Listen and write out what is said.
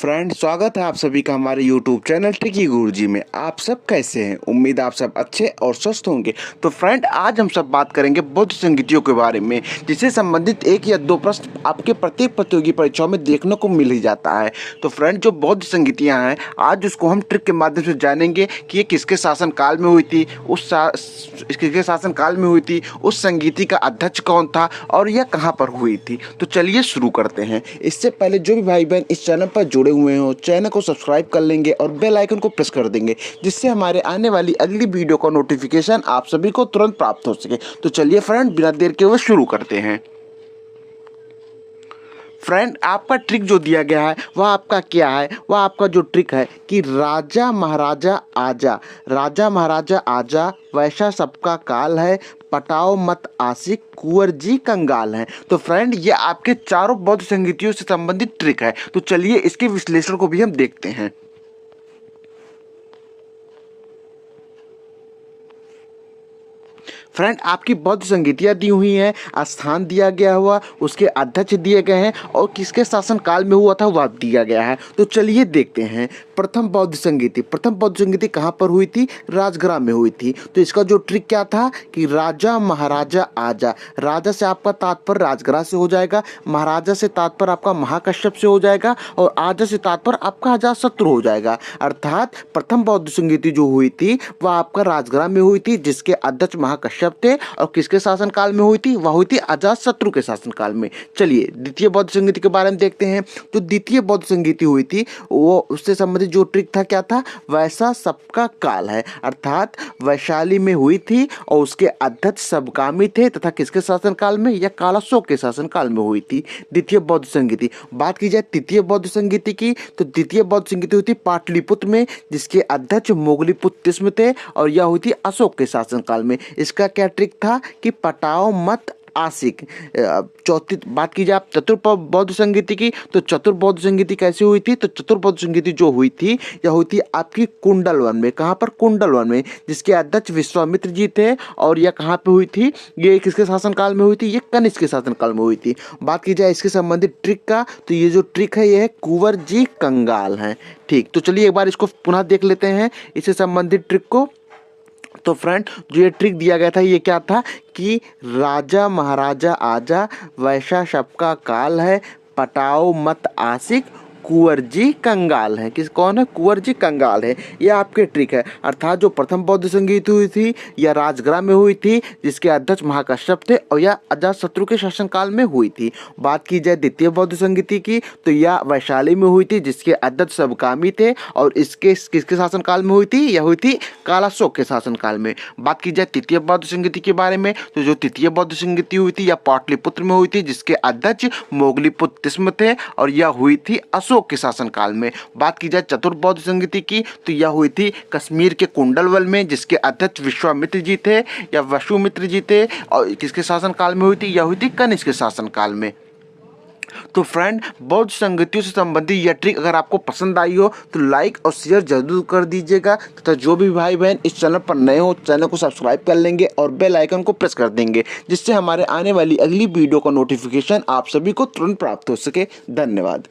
Friend, स्वागत है आप सभी का हमारे YouTube चैनल ट्रिकी गुरुजी में। आप सब कैसे हैं? उम्मीद आप सब अच्छे और स्वस्थ होंगे। तो फ्रेंड, आज हम सब बात करेंगे बौद्ध संगीतियों के बारे में, जिससे संबंधित एक या दो प्रश्न आपके प्रत्येक प्रतियोगी परीक्षाओं में देखने को मिल ही जाता है। तो फ्रेंड, जो बौद्ध संगीतियाँ हैं, आज उसको हम ट्रिक के माध्यम से जानेंगे कि ये किसके शासन काल में हुई थी, किसके शासन काल में हुई थी, उस संगीति का अध्यक्ष कौन था और यह कहाँ पर हुई थी। तो चलिए शुरू करते हैं। इससे पहले जो भी भाई बहन इस चैनल पर जुड़े हुए हो, चैनल को सब्सक्राइब कर लेंगे और बेल आइकन को प्रेस कर देंगे, जिससे हमारे आने वाली अगली वीडियो का नोटिफिकेशन आप सभी को तुरंत प्राप्त हो सके। तो चलिए फ्रेंड, बिना देर के हुए शुरू करते हैं। फ्रेंड, आपका ट्रिक जो दिया गया है वह आपका क्या है? वह आपका जो ट्रिक है कि राजा महाराजा आजा, राजा महाराजा आजा, वैसा सबका काल है, पटाओ मत आशिक, कुंवर जी कंगाल हैं। तो फ्रेंड, ये आपके चारों बौद्ध संगीतियों से संबंधित ट्रिक है। तो चलिए इसके विश्लेषण को भी हम देखते हैं। फ्रेंड, आपकी बौद्ध संगीतियाँ दी हुई हैं, स्थान दिया गया हुआ, उसके अध्यक्ष दिए गए हैं और किसके शासन काल में हुआ था वह दिया गया है। तो चलिए देखते हैं। प्रथम बौद्ध संगीति कहाँ पर हुई थी? राजगृह में हुई थी। तो इसका जो ट्रिक क्या था कि राजा महाराजा आजा, राजा से आपका तात्पर्य राजगृह से हो जाएगा, महाराजा से तात्पर्य आपका महाकश्यप से हो जाएगा और आजा से तात्पर्य आपका अजातशत्रु हो जाएगा। अर्थात प्रथम बौद्ध संगीति जो हुई थी वह आपका राजगृह में हुई थी, जिसके अध्यक्ष महाकश्यप थे, और किसके शासन काल में हुई थी? वह हुई थी अजातशत्रु के शासन काल में। चलिए द्वितीय बौद्ध संगीति के बारे में देखते हैं। जो द्वितीय बौद्ध संगीति हुई थी वो उससे संबंधित जो ट्रिक था क्या था? वैसा सबका काल है, अर्थात वैशाली में हुई थी और उसके अध्यक्ष सबगामी थे तथा किसके शासन काल में? या कालाशोक के शासन काल में हुई थी द्वितीय बौद्ध संगीति। बात की जाए तृतीय बौद्ध संगीति की, तो द्वितीय बौद्ध संगीति हुई थी पाटलिपुत्र में, जिसके अध्यक्ष मोगलीपुत्र तिस्म थे और यह हुई थी अशोक के शासन काल में। इसका क्या ट्रिक था कि पटाओ मत आशिक। चौथी बात की जाए आप चतुर्थ बौद्ध संगीति की, तो चतुर्थ बौद्ध संगीति कैसे हुई थी? तो चतुर्थ बौद्ध संगीति जो हुई थी यह हुई थी आपकी कुंडलवन में। कहाँ पर? कुंडलवन में, जिसके अध्यक्ष विश्वामित्र जी थे और यह कहाँ पे हुई थी? ये किसके शासन काल में हुई थी? ये कनिष्क के शासन काल में हुई थी। बात की जाए इसके संबंधित ट्रिक का, तो ये जो ट्रिक है ये है कुंवर जी कंगाल है। ठीक, तो चलिए एक बार इसको पुनः देख लेते हैं, इससे संबंधित ट्रिक को। तो फ्रेंड, जो ये ट्रिक दिया गया था ये क्या था कि राजा महाराजा आजा, वैसा सबका काल है, पटाओ मत आशिक, कुंवर जी कंगाल है। कौन है? कुंवर जी कंगाल है। यह आपके ट्रिक है। अर्थात जो प्रथम बौद्ध संगीत हुई थी यह राजगृह में हुई थी, जिसके अध्यक्ष महाकश्यप थे और यह अजातशत्रु के शासनकाल में हुई थी। बात की जाए द्वितीय बौद्ध संगीति की, तो यह वैशाली में हुई थी, जिसके अध्यक्ष सबगामी थे और इसके किसके शासनकाल में हुई थी? यह हुई थी कालाशोक के शासनकाल में। बात की जाए तृतीय बौद्ध संगीति के बारे में, तो जो तृतीय बौद्ध संगीति हुई थी यह पाटलिपुत्र में हुई थी, जिसके अध्यक्ष मोगलीपुत्र तिस्म थे और यह हुई थी अशोक के शासन काल में। बात की जाए चतुर्थ बौद्ध संगीति की, तो यह हुई थी कश्मीर के कुंडलवल में, जिसके अध्यक्ष विश्वामित्र जी थे या वसुमित्र जी थे और किसके शासन काल में हुई थी? यह हुई थी कनिष्क के शासन काल में। तो फ्रेंड, बौद्ध संगीतियों से संबंधित यह ट्रिक अगर आपको पसंद आई हो तो लाइक और शेयर जरूर कर दीजिएगा तथा जो भी भाई बहन इस चैनल पर नए हो चैनल को सब्सक्राइब कर लेंगे और बेल आइकन को प्रेस कर देंगे, जिससे हमारे आने वाली अगली वीडियो का नोटिफिकेशन आप सभी को तुरंत प्राप्त हो सके। धन्यवाद।